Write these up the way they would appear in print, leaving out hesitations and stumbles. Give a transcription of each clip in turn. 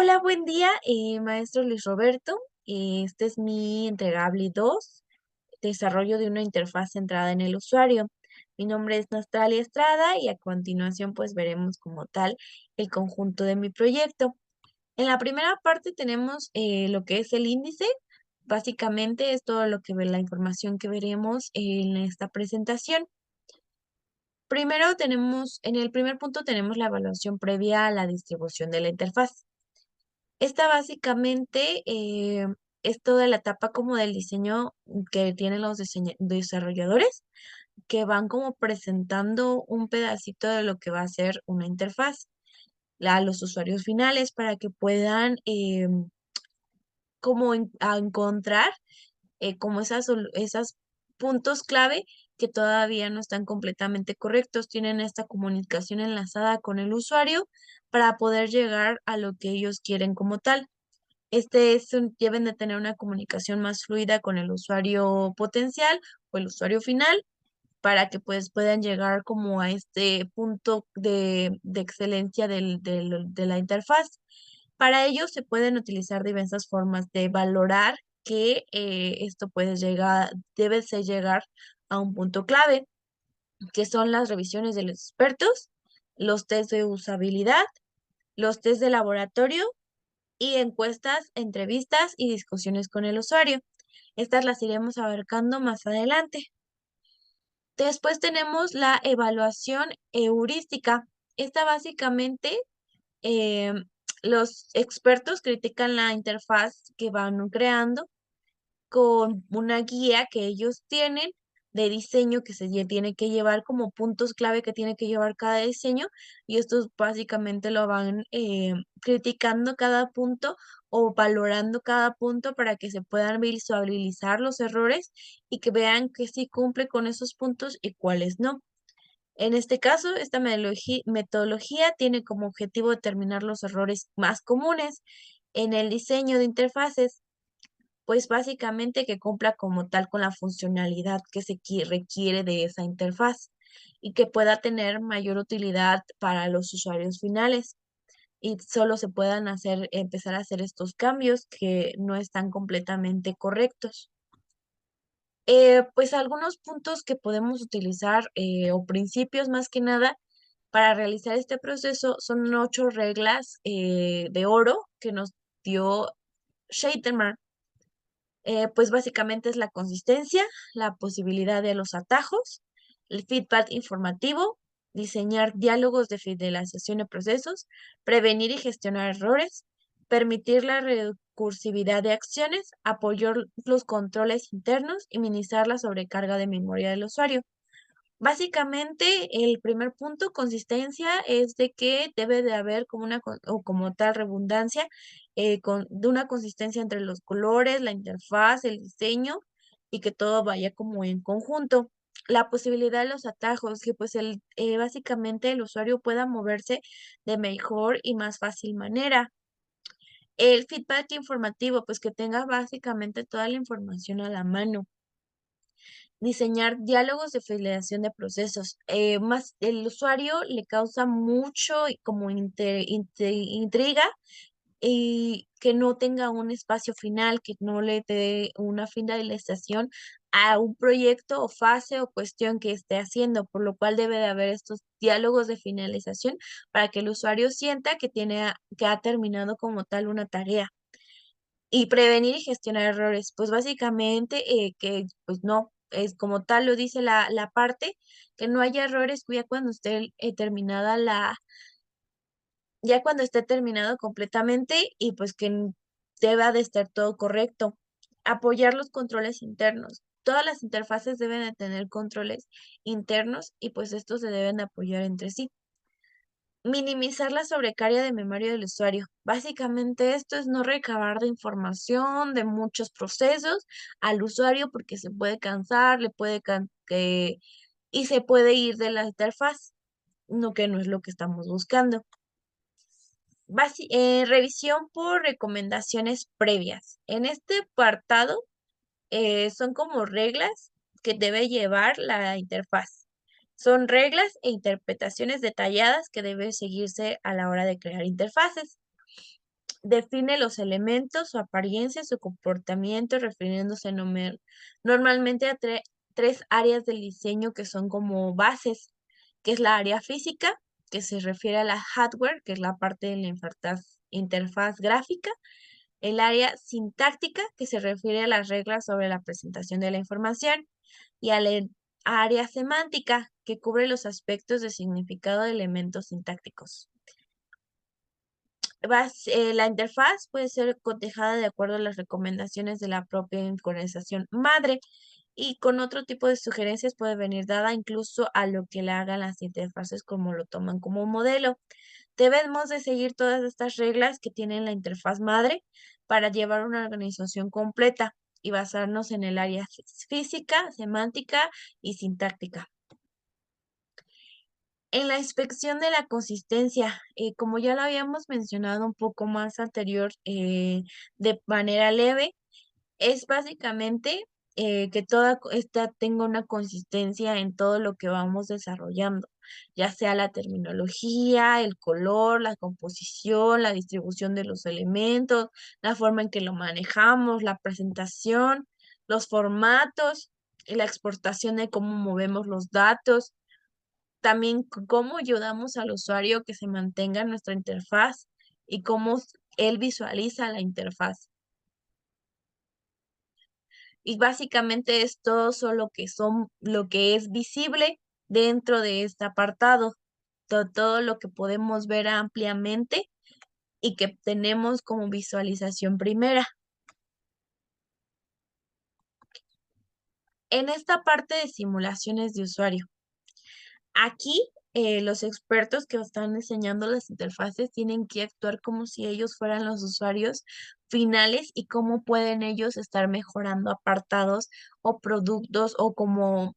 Hola, buen día, maestro Luis Roberto. Este es mi entregable 2, desarrollo de una interfaz centrada en el usuario. Mi nombre es Nastalia Estrada y a continuación pues veremos como tal el conjunto de mi proyecto. En la primera parte tenemos lo que es el índice. Básicamente es todo lo que ve la información que veremos en esta presentación. Primero tenemos, en el primer punto tenemos la evaluación previa a la distribución de la interfaz. Esta básicamente es toda la etapa como del diseño que tienen los desarrolladores, que van como presentando un pedacito de lo que va a ser una interfaz a los usuarios finales para que puedan como encontrar como esas puntos clave que todavía no están completamente correctos, tienen esta comunicación enlazada con el usuario para poder llegar a lo que ellos quieren como tal. Deben de tener una comunicación más fluida con el usuario potencial o el usuario final para que pues puedan llegar como a este punto de excelencia de la interfaz. Para ello se pueden utilizar diversas formas de valorar que esto puede llegar, debe ser llegar a un punto clave, que son las revisiones de los expertos, los test de usabilidad, los test de laboratorio y encuestas, entrevistas y discusiones con el usuario. Estas las iremos abarcando más adelante. Después tenemos la evaluación heurística. Esta básicamente, eh, los expertos critican la interfaz que van creando con una guía que ellos tienen de diseño que tiene que llevar como puntos clave que tiene que llevar cada diseño y estos básicamente lo van criticando cada punto o valorando cada punto para que se puedan visualizar los errores y que vean que sí cumple con esos puntos y cuáles no. En este caso, esta metodología tiene como objetivo determinar los errores más comunes en el diseño de interfaces, pues básicamente que cumpla como tal con la funcionalidad que requiere de esa interfaz y que pueda tener mayor utilidad para los usuarios finales y solo se puedan empezar a hacer estos cambios que no están completamente correctos. Pues algunos puntos que podemos utilizar o principios más que nada para realizar este proceso son 8 reglas de oro que nos dio Scheiterman. Pues básicamente es la consistencia, la posibilidad de los atajos, el feedback informativo, diseñar diálogos de fidelización de procesos, prevenir y gestionar errores, permitir la recursividad de acciones, apoyar los controles internos y minimizar la sobrecarga de memoria del usuario. Básicamente, el primer punto, consistencia, es de que debe de haber como o como tal redundancia, de una consistencia entre los colores, la interfaz, el diseño y que todo vaya como en conjunto. La posibilidad de los atajos, que pues básicamente el usuario pueda moverse de mejor y más fácil manera. El feedback informativo, pues que tenga básicamente toda la información a la mano. Diseñar diálogos de fidelización de procesos. Más el usuario le causa mucho como intriga y que no tenga un espacio final, que no le dé una finalización a un proyecto o fase o cuestión que esté haciendo, por lo cual debe de haber estos diálogos de finalización para que el usuario sienta que ha terminado como tal una tarea. Y prevenir y gestionar errores, pues básicamente que pues no, es como tal lo dice la parte, que no haya errores ya cuando esté ya cuando esté terminado completamente y pues que deba de estar todo correcto. Apoyar los controles internos. Todas las interfaces deben de tener controles internos y pues estos se deben de apoyar entre sí. Minimizar la sobrecarga de memoria del usuario. Básicamente esto es no recabar de información de muchos procesos al usuario porque se puede cansar, y se puede ir de la interfaz, no que no es lo que estamos buscando. Revisión por recomendaciones previas. En este apartado son como reglas que debe llevar la interfaz. Son reglas e interpretaciones detalladas que deben seguirse a la hora de crear interfaces. define los elementos, su apariencia, su comportamiento, refiriéndose normalmente a tres áreas del diseño que son como bases, que es la área física, que se refiere a la hardware, que es la parte de la interfaz gráfica, el área sintáctica, que se refiere a las reglas sobre la presentación de la información, y a la área semántica, que cubre los aspectos de significado de elementos sintácticos. La interfaz puede ser cotejada de acuerdo a las recomendaciones de la propia organización madre y con otro tipo de sugerencias puede venir dada incluso a lo que le hagan las interfaces como lo toman como modelo. Debemos de seguir todas estas reglas que tiene la interfaz madre para llevar una organización completa y basarnos en el área física, semántica y sintáctica. En la inspección de la consistencia, como ya lo habíamos mencionado un poco más anterior, de manera leve, es básicamente que toda esta tenga una consistencia en todo lo que vamos desarrollando, ya sea la terminología, el color, la composición, la distribución de los elementos, la forma en que lo manejamos, la presentación, los formatos y la exportación de cómo movemos los datos. También cómo ayudamos al usuario que se mantenga en nuestra interfaz y cómo él visualiza la interfaz. Y básicamente es todo solo lo que es visible dentro de este apartado, todo lo que podemos ver ampliamente y que tenemos como visualización primera. En esta parte de simulaciones de usuario, aquí los expertos que están diseñando las interfaces tienen que actuar como si ellos fueran los usuarios finales y cómo pueden ellos estar mejorando apartados o productos o como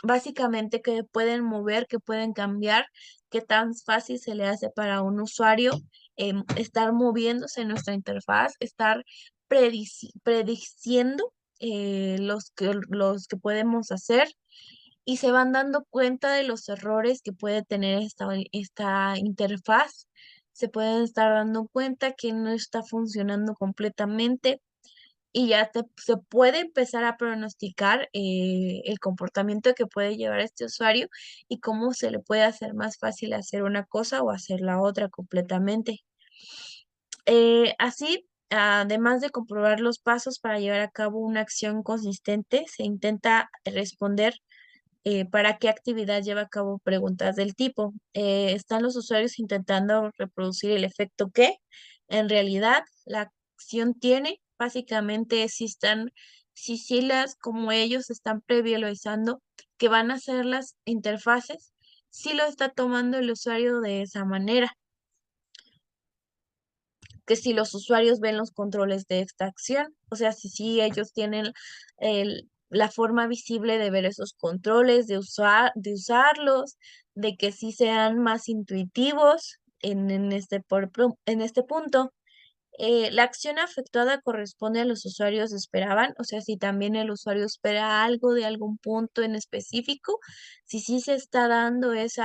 básicamente que pueden mover, que pueden cambiar, qué tan fácil se le hace para un usuario estar moviéndose en nuestra interfaz, estar prediciendo los que podemos hacer y se van dando cuenta de los errores que puede tener esta interfaz. Se pueden estar dando cuenta que no está funcionando completamente y ya se puede empezar a pronosticar el comportamiento que puede llevar este usuario y cómo se le puede hacer más fácil hacer una cosa o hacer la otra completamente. Así, además de comprobar los pasos para llevar a cabo una acción consistente, se intenta responder para qué actividad lleva a cabo preguntas del tipo. ¿Están los usuarios intentando reproducir el efecto que en realidad la acción tiene? Básicamente, si sí las, como ellos están previsualizando que van a ser las interfaces, si lo está tomando el usuario de esa manera, que si los usuarios ven los controles de esta acción, o sea, si ellos tienen la forma visible de ver esos controles, de usarlos, de que sí sean más intuitivos en este punto. La acción efectuada corresponde a los usuarios esperaban, o sea, si también el usuario espera algo de algún punto en específico, si sí se está dando eso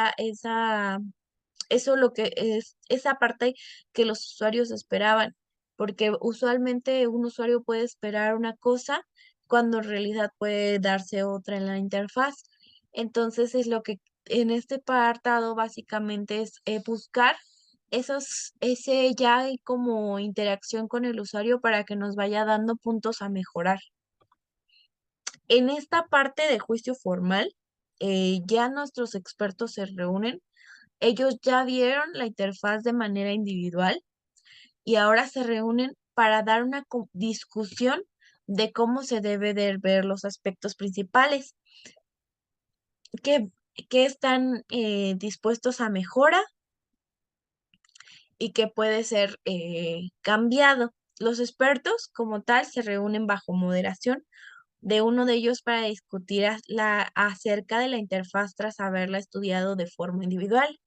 lo que es esa parte que los usuarios esperaban, porque usualmente un usuario puede esperar una cosa cuando en realidad puede darse otra en la interfaz. Entonces es lo que en este apartado básicamente es buscar ese ya hay como interacción con el usuario para que nos vaya dando puntos a mejorar. En esta parte de juicio formal, ya nuestros expertos se reúnen, ellos ya vieron la interfaz de manera individual y ahora se reúnen para dar una discusión de cómo se debe de ver los aspectos principales, que, que están dispuestos a mejora y que puede ser cambiado. Los expertos como tal se reúnen bajo moderación de uno de ellos para discutir acerca de la interfaz tras haberla estudiado de forma individual.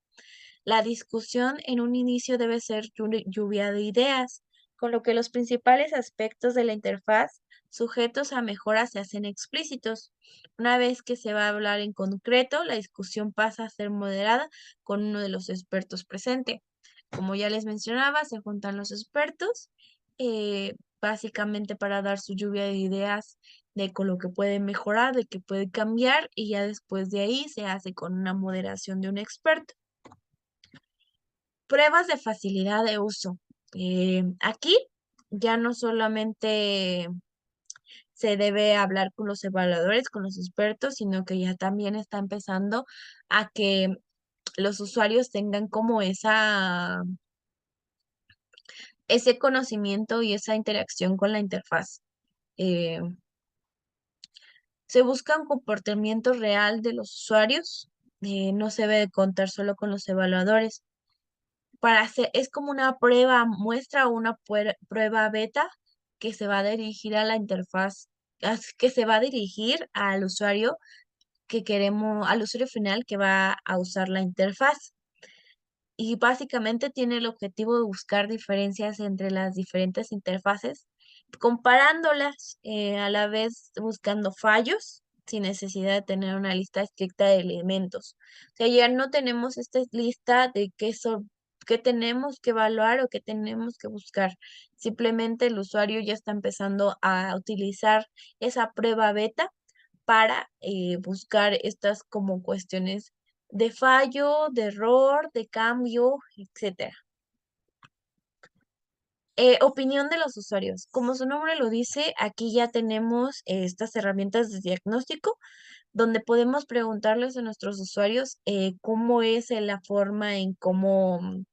La discusión en un inicio debe ser lluvia de ideas, con lo que los principales aspectos de la interfaz sujetos a mejoras se hacen explícitos. Una vez que se va a hablar en concreto, la discusión pasa a ser moderada con uno de los expertos presente. Como ya les mencionaba, se juntan los expertos, básicamente para dar su lluvia de ideas de con lo que puede mejorar, de que puede cambiar, y ya después de ahí se hace con una moderación de un experto. Pruebas de facilidad de uso. Aquí ya no solamente se debe hablar con los evaluadores, con los expertos, sino que ya también está empezando a que los usuarios tengan como ese conocimiento y esa interacción con la interfaz. Eh, Se busca un comportamiento real de los usuarios, no se debe de contar solo con los evaluadores. Es como una prueba muestra o una prueba beta que se va a dirigir a la interfaz, que se va a dirigir al usuario que queremos, al usuario final que va a usar la interfaz. Y básicamente tiene el objetivo de buscar diferencias entre las diferentes interfaces, comparándolas, a la vez buscando fallos sin necesidad de tener una lista estricta de elementos. O sea, ya no tenemos esta lista de qué tenemos que evaluar o qué tenemos que buscar. Simplemente el usuario ya está empezando a utilizar esa prueba beta para buscar estas como cuestiones de fallo, de error, de cambio, etcétera. Opinión de los usuarios. Como su nombre lo dice, aquí ya tenemos estas herramientas de diagnóstico donde podemos preguntarles a nuestros usuarios cómo es la forma en cómo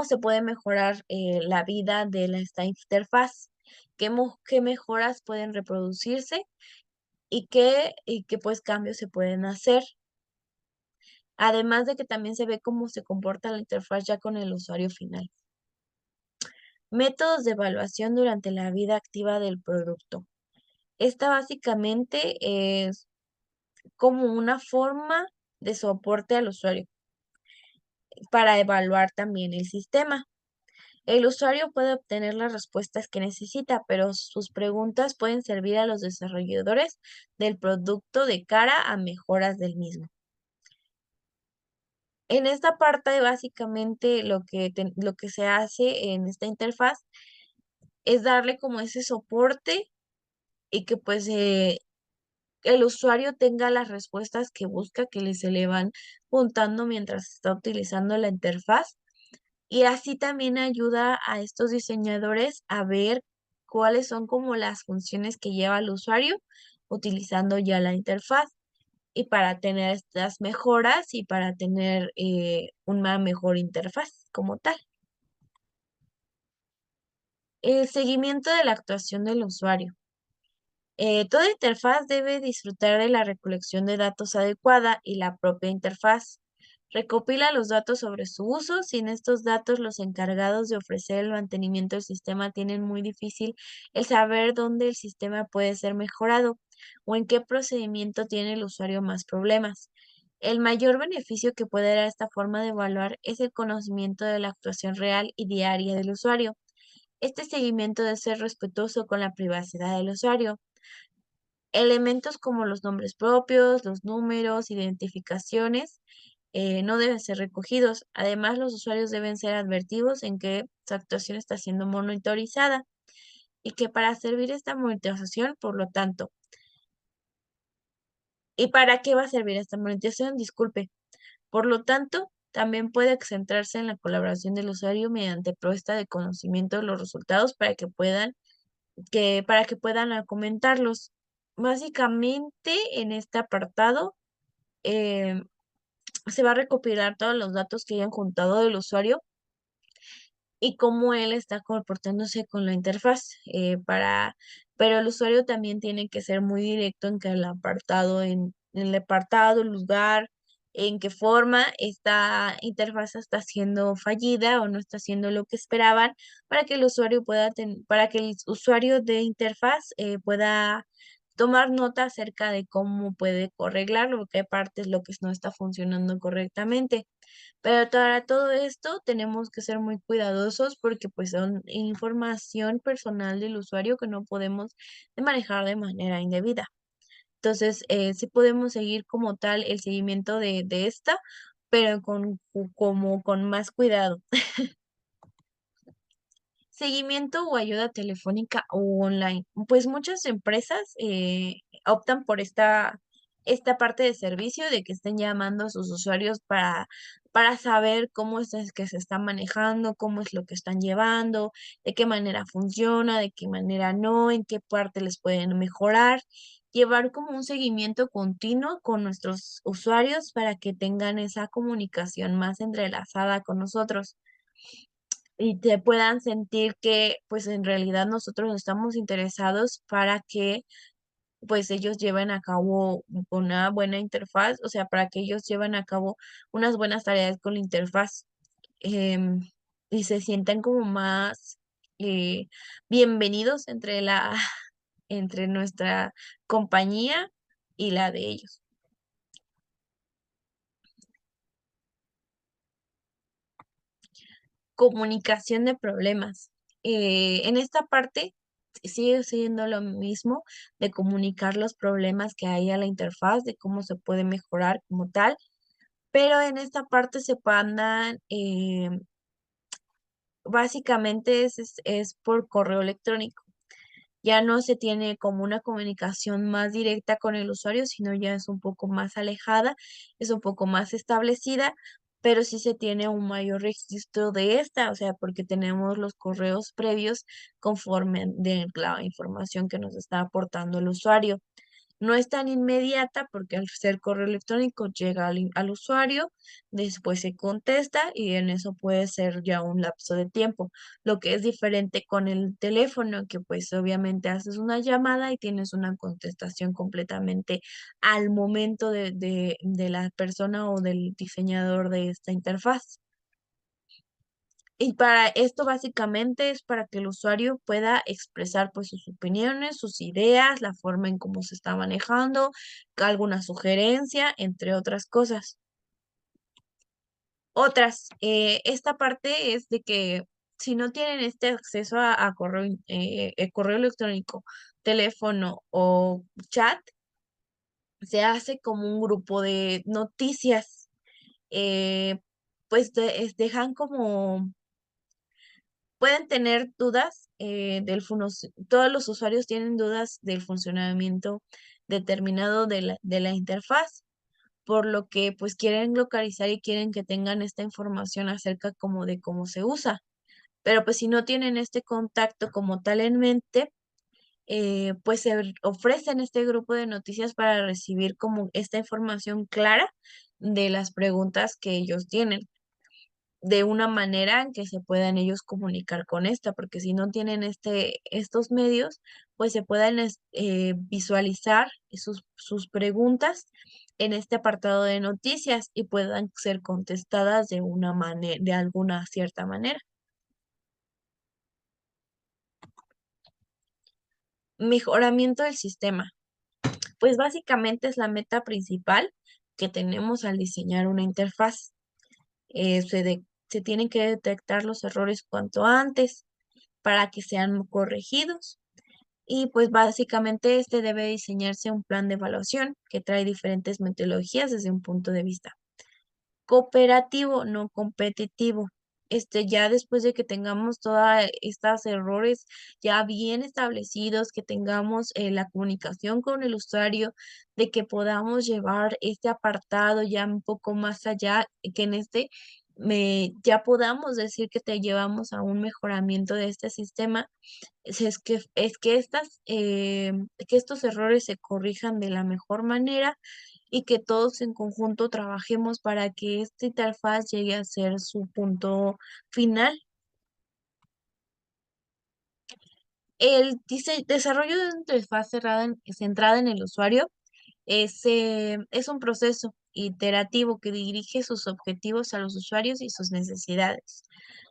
se puede mejorar la vida de esta interfaz, qué mejoras pueden reproducirse y qué pues cambios se pueden hacer. Además de que también se ve cómo se comporta la interfaz ya con el usuario final. Métodos de evaluación durante la vida activa del producto. Esta básicamente es como una forma de soporte al usuario para evaluar también el sistema. El usuario puede obtener las respuestas que necesita, pero sus preguntas pueden servir a los desarrolladores del producto de cara a mejoras del mismo. En esta parte, básicamente, lo que se hace en esta interfaz es darle como ese soporte y que pues el usuario tenga las respuestas que busca, que se le van juntando mientras está utilizando la interfaz. Y así también ayuda a estos diseñadores a ver cuáles son como las funciones que lleva el usuario utilizando ya la interfaz y para tener estas mejoras y para tener una mejor interfaz como tal. El seguimiento de la actuación del usuario. Toda interfaz debe disfrutar de la recolección de datos adecuada y la propia interfaz. Recopila los datos sobre su uso. Sin estos datos, los encargados de ofrecer el mantenimiento del sistema tienen muy difícil el saber dónde el sistema puede ser mejorado o en qué procedimiento tiene el usuario más problemas. El mayor beneficio que puede dar esta forma de evaluar es el conocimiento de la actuación real y diaria del usuario. Este seguimiento debe ser respetuoso con la privacidad del usuario. Elementos como los nombres propios, los números, identificaciones, no deben ser recogidos. Además, los usuarios deben ser advertidos en que su actuación está siendo monitorizada y que para servir esta monitorización, por lo tanto, ¿y para qué va a servir esta monetización? Disculpe. Por lo tanto, también puede centrarse en la colaboración del usuario mediante propuesta de conocimiento de los resultados para que puedan comentarlos. Básicamente, en este apartado, eh, se va a recopilar todos los datos que hayan juntado del usuario y cómo él está comportándose con la interfaz. Pero el usuario también tiene que ser muy directo en que en el apartado, el lugar, en qué forma esta interfaz está siendo fallida o no está haciendo lo que esperaban para que el usuario para que el usuario de interfaz pueda tomar nota acerca de cómo puede arreglarlo, qué parte es lo que no está funcionando correctamente. Pero para todo esto tenemos que ser muy cuidadosos porque pues son información personal del usuario que no podemos manejar de manera indebida. Entonces, sí podemos seguir como tal el seguimiento de esta. pero como con más cuidado. Seguimiento o ayuda telefónica o online. Pues muchas empresas optan por esta parte de servicio de que estén llamando a sus usuarios para saber cómo es que se está manejando, cómo es lo que están llevando, de qué manera funciona, de qué manera no, en qué parte les pueden mejorar. Llevar como un seguimiento continuo con nuestros usuarios para que tengan esa comunicación más entrelazada con nosotros y te puedan sentir que, pues, en realidad nosotros estamos interesados para que, pues, ellos lleven a cabo una buena interfaz, o sea, para que ellos lleven a cabo unas buenas tareas con la interfaz, em, y se sientan como más, eh, bienvenidos entre la entre nuestra compañía y la de ellos. Comunicación de problemas. En esta parte sigue siendo lo mismo de comunicar los problemas que hay a la interfaz, de cómo se puede mejorar como tal, pero en esta parte se mandan, básicamente es por correo electrónico. Ya no se tiene como una comunicación más directa con el usuario, sino ya es un poco más alejada, es un poco más establecida, pero sí se tiene un mayor registro de esta, o sea, porque tenemos los correos previos conforme de la información que nos está aportando el usuario. No es tan inmediata porque al ser correo electrónico llega al usuario, después se contesta y en eso puede ser ya un lapso de tiempo. Lo que es diferente con el teléfono, que pues obviamente haces una llamada y tienes una contestación completamente al momento de la persona o del diseñador de esta interfaz. Y para esto básicamente es para que el usuario pueda expresar pues sus opiniones, sus ideas, la forma en cómo se está manejando, alguna sugerencia, entre otras cosas. Otras, esta parte es de que si no tienen este acceso a correo, correo electrónico, teléfono o chat, se hace como un grupo de noticias, pues dejan como pueden tener dudas todos los usuarios tienen dudas del funcionamiento determinado de la interfaz, por lo que pues quieren localizar y quieren que tengan esta información acerca como de cómo se usa. Pero pues si no tienen este contacto como tal en mente, pues se ofrecen este grupo de noticias para recibir como esta información clara de las preguntas que ellos tienen de una manera en que se puedan ellos comunicar con esta, porque si no tienen estos medios, pues se puedan visualizar sus preguntas en este apartado de noticias y puedan ser contestadas de una manera, de alguna cierta manera. Mejoramiento del sistema. Pues básicamente es la meta principal que tenemos al diseñar una interfaz. Se tienen que detectar los errores cuanto antes para que sean corregidos. Y pues básicamente este debe diseñarse un plan de evaluación que trae diferentes metodologías desde un punto de vista cooperativo, no competitivo. Ya después de que tengamos todos estos errores ya bien establecidos, que tengamos la comunicación con el usuario, de que podamos llevar este apartado ya un poco más allá, que en ya podamos decir que te llevamos a un mejoramiento de este sistema, que estos errores se corrijan de la mejor manera y que todos en conjunto trabajemos para que esta interfaz llegue a ser su punto final. El desarrollo de una interfaz centrada en el usuario es un proceso iterativo que dirige sus objetivos a los usuarios y sus necesidades.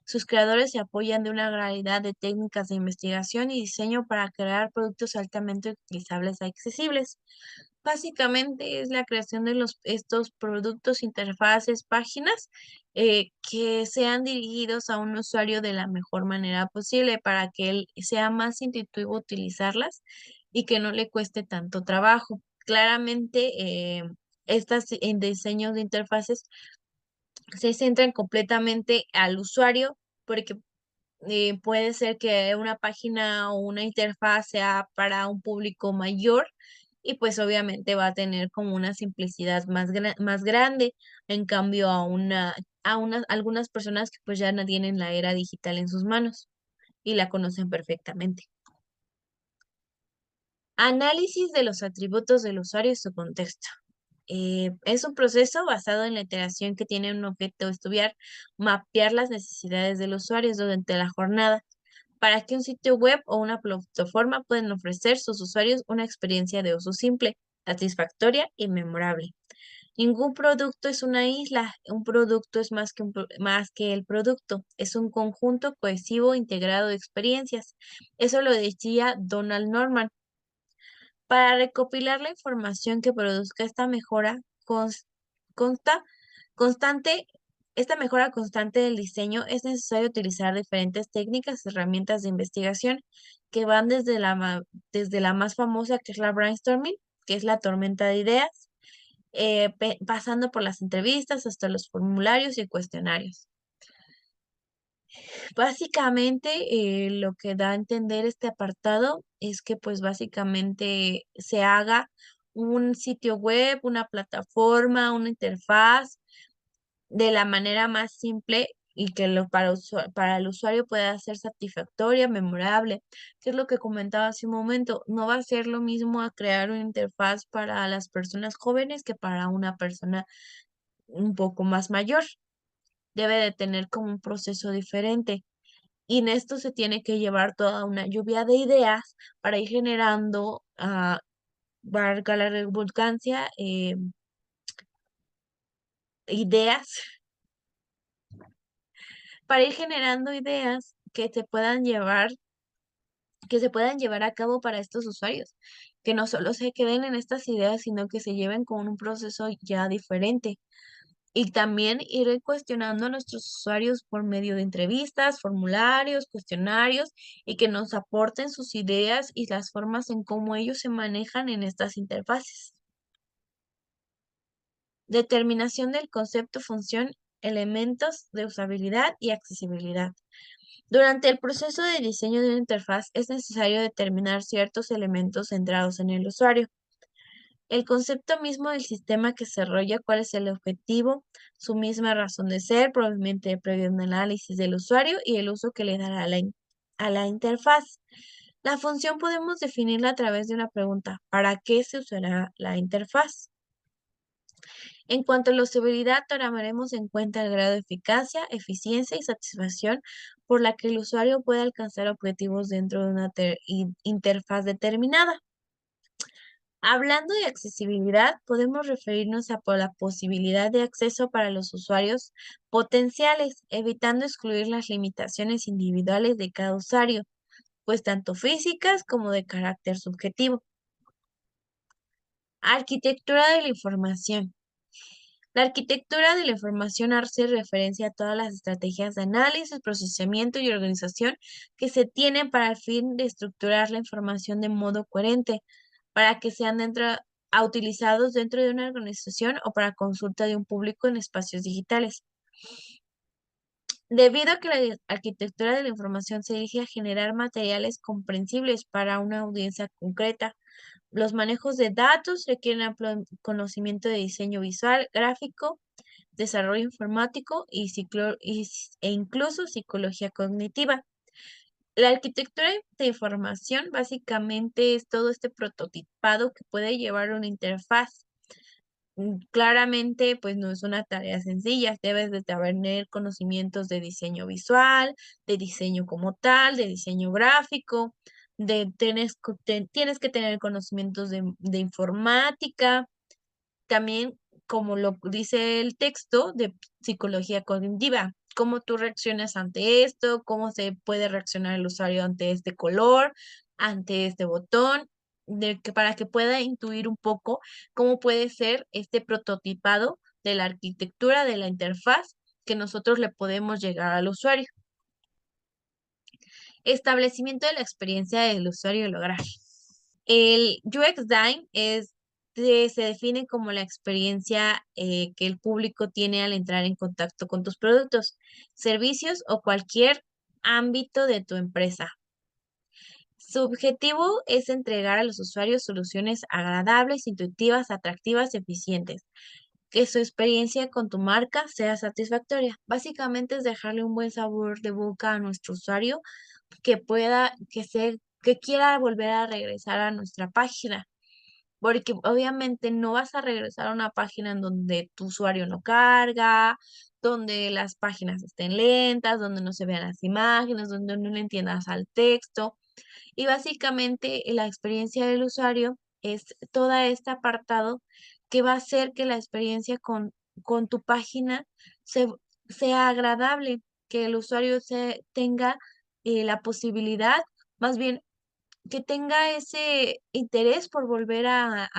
Sus creadores se apoyan de una variedad de técnicas de investigación y diseño para crear productos altamente utilizables y accesibles. Básicamente es la creación de estos productos, interfaces, páginas que sean dirigidos a un usuario de la mejor manera posible para que él sea más intuitivo utilizarlas y que no le cueste tanto trabajo. Claramente, estas en diseños de interfaces se centran completamente al usuario, porque puede ser que una página o una interfaz sea para un público mayor y pues obviamente va a tener como una simplicidad más grande, en cambio algunas personas que pues ya no tienen la era digital en sus manos y la conocen perfectamente. Análisis de los atributos del usuario y su contexto. Es un proceso basado en la iteración que tiene un objeto estudiar, mapear las necesidades del usuario durante la jornada, para que un sitio web o una plataforma puedan ofrecer a sus usuarios una experiencia de uso simple, satisfactoria y memorable. Ningún producto es una isla, un producto es más que el producto, es un conjunto cohesivo integrado de experiencias. Eso lo decía Donald Norman. Para recopilar la información que produzca consta- constante, esta mejora constante del diseño, es necesario utilizar diferentes técnicas y herramientas de investigación que van desde la más famosa, que es la brainstorming, que es la tormenta de ideas, pasando por las entrevistas hasta los formularios y cuestionarios. Básicamente, lo que da a entender este apartado es que pues básicamente se haga un sitio web, una plataforma, una interfaz de la manera más simple y que para el usuario pueda ser satisfactoria, memorable, que es lo que comentaba hace un momento. No va a ser lo mismo a crear una interfaz para las personas jóvenes que para una persona un poco más mayor. Debe de tener como un proceso diferente. Y en esto se tiene que llevar toda una lluvia de ideas para ir generando, valga la redundancia, ideas, para ir generando ideas que se puedan llevar a cabo para estos usuarios, que no solo se queden en estas ideas, sino que se lleven con un proceso ya diferente. Y también ir cuestionando a nuestros usuarios por medio de entrevistas, formularios, cuestionarios y que nos aporten sus ideas y las formas en cómo ellos se manejan en estas interfaces. Determinación del concepto, función, elementos de usabilidad y accesibilidad. Durante el proceso de diseño de una interfaz es necesario determinar ciertos elementos centrados en el usuario. El concepto mismo del sistema que se desarrolla, cuál es el objetivo, su misma razón de ser, probablemente previo a un análisis del usuario y el uso que le dará a la interfaz. La función podemos definirla a través de una pregunta: ¿para qué se usará la interfaz? En cuanto a la usabilidad, tomaremos en cuenta el grado de eficacia, eficiencia y satisfacción por la que el usuario puede alcanzar objetivos dentro de una interfaz determinada. Hablando de accesibilidad, podemos referirnos a por la posibilidad de acceso para los usuarios potenciales, evitando excluir las limitaciones individuales de cada usuario, pues tanto físicas como de carácter subjetivo. Arquitectura de la información. La arquitectura de la información hace referencia a todas las estrategias de análisis, procesamiento y organización que se tienen para el fin de estructurar la información de modo coherente, para que sean utilizados dentro de una organización o para consulta de un público en espacios digitales. Debido a que la arquitectura de la información se dirige a generar materiales comprensibles para una audiencia concreta, los manejos de datos requieren amplio conocimiento de diseño visual, gráfico, desarrollo informático e incluso psicología cognitiva. La arquitectura de información básicamente es todo este prototipado que puede llevar una interfaz. Claramente, pues no es una tarea sencilla, debes de tener conocimientos de diseño visual, de diseño como tal, de diseño gráfico, tienes que tener conocimientos de informática, también, como lo dice el texto, de psicología cognitiva, cómo tú reaccionas ante esto, cómo se puede reaccionar el usuario ante este color, ante este botón, para que pueda intuir un poco cómo puede ser este prototipado de la arquitectura de la interfaz que nosotros le podemos llegar al usuario. Establecimiento de la experiencia del usuario y lograr. El UX Design es se define como la experiencia que el público tiene al entrar en contacto con tus productos, servicios o cualquier ámbito de tu empresa. Su objetivo es entregar a los usuarios soluciones agradables, intuitivas, atractivas, eficientes, que su experiencia con tu marca sea satisfactoria. Básicamente es dejarle un buen sabor de boca a nuestro usuario que quiera volver a regresar a nuestra página. Porque obviamente no vas a regresar a una página en donde tu usuario no carga, donde las páginas estén lentas, donde no se vean las imágenes, donde no le entiendas al texto. Y básicamente la experiencia del usuario es todo este apartado que va a hacer que la experiencia con tu página se, sea agradable, que el usuario tenga la posibilidad, más bien que tenga ese interés por volver a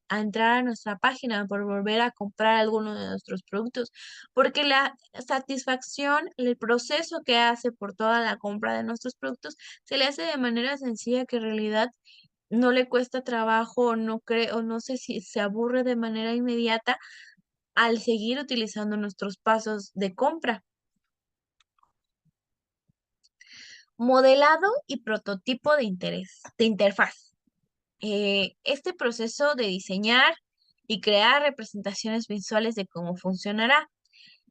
entrar a nuestra página, por volver a comprar alguno de nuestros productos, porque la satisfacción, el proceso que hace por toda la compra de nuestros productos, se le hace de manera sencilla que en realidad no le cuesta trabajo o no sé si se aburre de manera inmediata al seguir utilizando nuestros pasos de compra. Modelado y prototipo de interfaz. Este proceso de diseñar y crear representaciones visuales de cómo funcionará.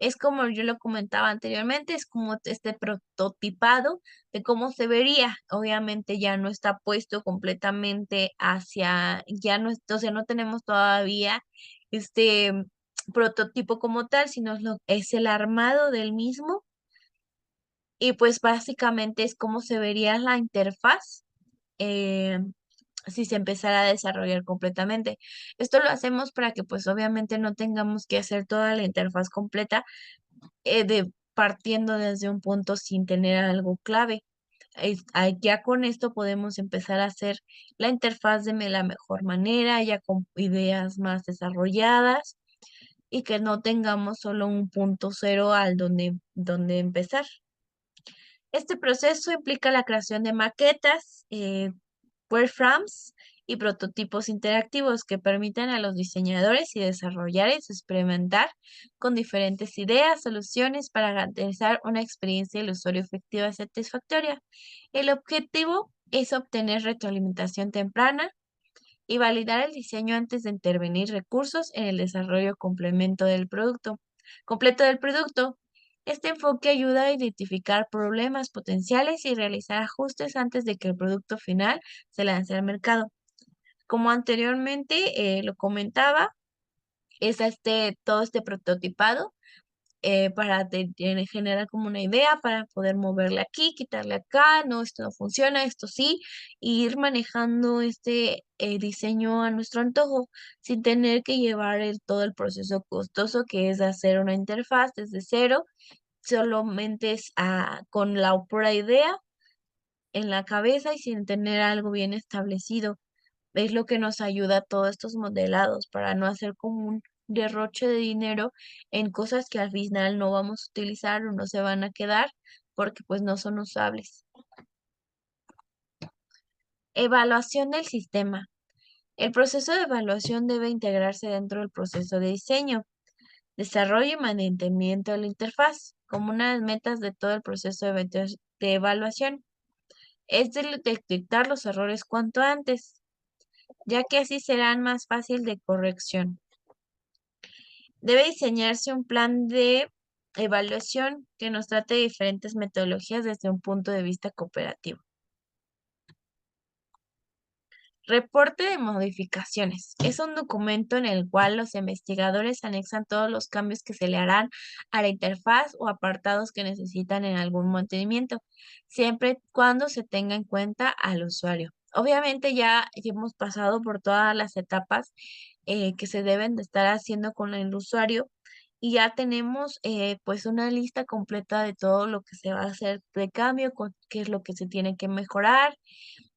Es como yo lo comentaba anteriormente, es como este prototipado de cómo se vería. Obviamente ya no está puesto completamente ya no, o sea, no tenemos todavía este prototipo como tal, sino es el armado del mismo. Y pues básicamente es cómo se vería la interfaz. eh, si se empezara a desarrollar completamente. Esto lo hacemos para que pues obviamente no tengamos que hacer toda la interfaz completa partiendo desde un punto sin tener algo clave. Ya con esto podemos empezar a hacer la interfaz de la mejor manera, ya con ideas más desarrolladas y que no tengamos solo un punto cero donde empezar. Este proceso implica la creación de maquetas, wireframes y prototipos interactivos que permiten a los diseñadores y desarrolladores experimentar con diferentes ideas, soluciones para garantizar una experiencia del usuario efectiva y satisfactoria. El objetivo es obtener retroalimentación temprana y validar el diseño antes de intervenir recursos en el desarrollo completo del producto. Este enfoque ayuda a identificar problemas potenciales y realizar ajustes antes de que el producto final se lance al mercado. Como anteriormente lo comentaba, es todo este prototipado para generar como una idea, para poder moverle aquí, quitarle acá, no, esto no funciona, esto sí, y ir manejando este diseño a nuestro antojo, sin tener que llevar todo el proceso costoso que es hacer una interfaz desde cero, solamente con la pura idea en la cabeza y sin tener algo bien establecido. Es lo que nos ayuda a todos estos modelados para no hacer como un derroche de dinero en cosas que al final no vamos a utilizar o no se van a quedar porque pues no son usables. Evaluación del sistema. El proceso de evaluación debe integrarse dentro del proceso de diseño, desarrollo y mantenimiento de la interfaz, como unas metas de todo el proceso de evaluación. Es de detectar los errores cuanto antes, ya que así serán más fácil de corrección. Debe diseñarse un plan de evaluación que nos trate de diferentes metodologías desde un punto de vista cooperativo. Reporte de modificaciones. Es un documento en el cual los investigadores anexan todos los cambios que se le harán a la interfaz o apartados que necesitan en algún mantenimiento, siempre y cuando se tenga en cuenta al usuario. Obviamente ya hemos pasado por todas las etapas que se deben de estar haciendo con el usuario y ya tenemos pues una lista completa de todo lo que se va a hacer de cambio, qué es lo que se tiene que mejorar,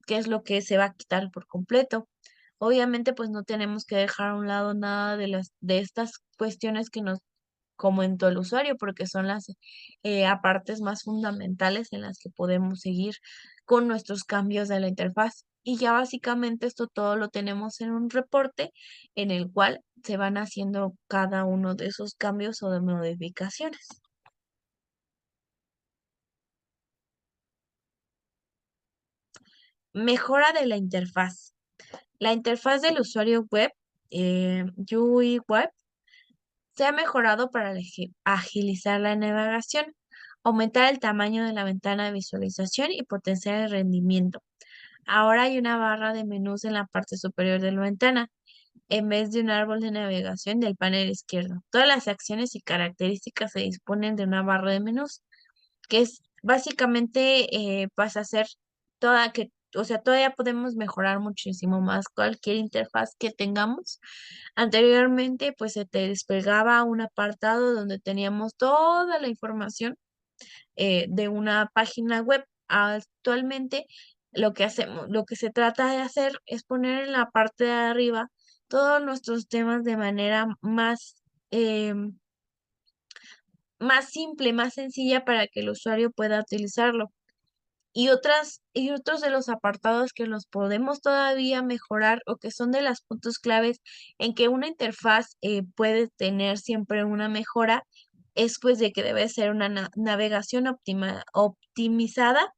qué es lo que se va a quitar por completo. Obviamente, pues no tenemos que dejar a un lado nada de estas cuestiones que nos comentó el usuario, porque son las apartes más fundamentales en las que podemos seguir con nuestros cambios de la interfaz. Y ya básicamente esto todo lo tenemos en un reporte en el cual se van haciendo cada uno de esos cambios o de modificaciones. Mejora de la interfaz. La interfaz del usuario web, UI Web, se ha mejorado para agilizar la navegación, aumentar el tamaño de la ventana de visualización y potenciar el rendimiento. Ahora hay una barra de menús en la parte superior de la ventana, en vez de un árbol de navegación del panel izquierdo. Todas las acciones y características se disponen de una barra de menús, que es básicamente pasa a ser o sea, todavía podemos mejorar muchísimo más cualquier interfaz que tengamos. Anteriormente, pues se te desplegaba un apartado donde teníamos toda la información de una página web. Actualmente, lo que se trata de hacer es poner en la parte de arriba todos nuestros temas de manera más simple, más sencilla para que el usuario pueda utilizarlo. Y otros de los apartados que los podemos todavía mejorar o que son de los puntos claves en que una interfaz puede tener siempre una mejora es pues de que debe ser una navegación optimizada,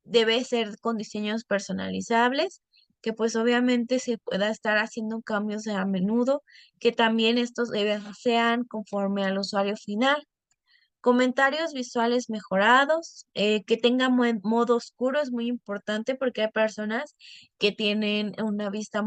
debe ser con diseños personalizables, que pues obviamente se pueda estar haciendo cambios a menudo, que también estos sean conforme al usuario final. Comentarios visuales mejorados, que tenga modo oscuro es muy importante porque hay personas que tienen una vista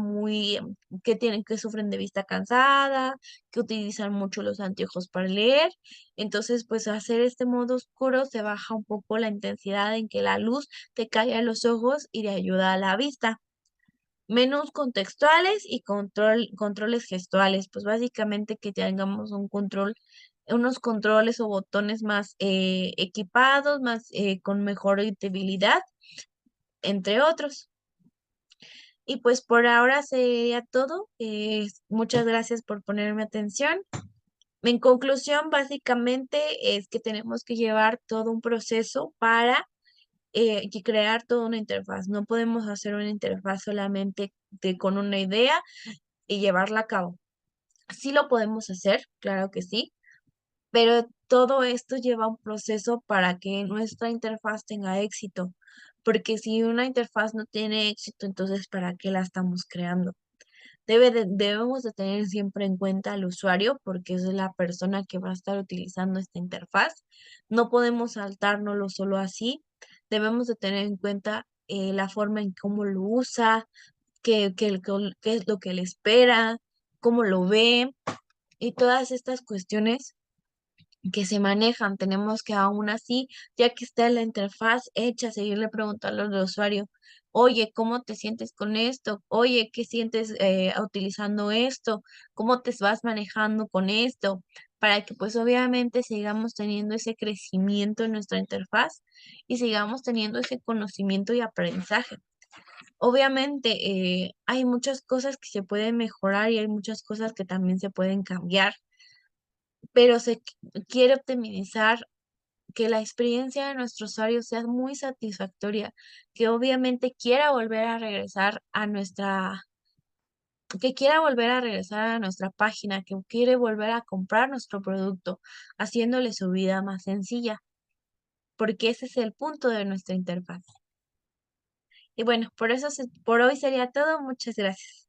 que sufren de vista cansada, que utilizan mucho los anteojos para leer. Entonces, pues hacer este modo oscuro se baja un poco la intensidad en que la luz te cae a los ojos y te ayuda a la vista. Menús contextuales y controles gestuales, pues básicamente que tengamos unos controles o botones más equipados, más con mejor utilidad, entre otros. Y pues por ahora sería todo. Muchas gracias por ponerme atención. En conclusión, básicamente es que tenemos que llevar todo un proceso para y crear toda una interfaz. No podemos hacer una interfaz solamente con una idea y llevarla a cabo. Sí lo podemos hacer, claro que sí, pero todo esto lleva un proceso para que nuestra interfaz tenga éxito, porque si una interfaz no tiene éxito, entonces ¿para qué la estamos creando? Debemos de tener siempre en cuenta al usuario porque es la persona que va a estar utilizando esta interfaz. No podemos saltárnoslo solo así. Debemos de tener en cuenta la forma en cómo lo usa, qué es lo que le espera, cómo lo ve y todas estas cuestiones que se manejan. Tenemos que aún así, ya que está la interfaz hecha, seguirle preguntando al usuario, oye, ¿cómo te sientes con esto? Oye, ¿qué sientes utilizando esto? ¿Cómo te vas manejando con esto? Para que pues obviamente sigamos teniendo ese crecimiento en nuestra interfaz y sigamos teniendo ese conocimiento y aprendizaje. Obviamente, hay muchas cosas que se pueden mejorar y hay muchas cosas que también se pueden cambiar, pero quiere optimizar que la experiencia de nuestro usuario sea muy satisfactoria, que obviamente que quiera volver a regresar a nuestra página, que quiere volver a comprar nuestro producto, haciéndole su vida más sencilla, porque ese es el punto de nuestra interfaz. Y bueno, por hoy sería todo. Muchas gracias.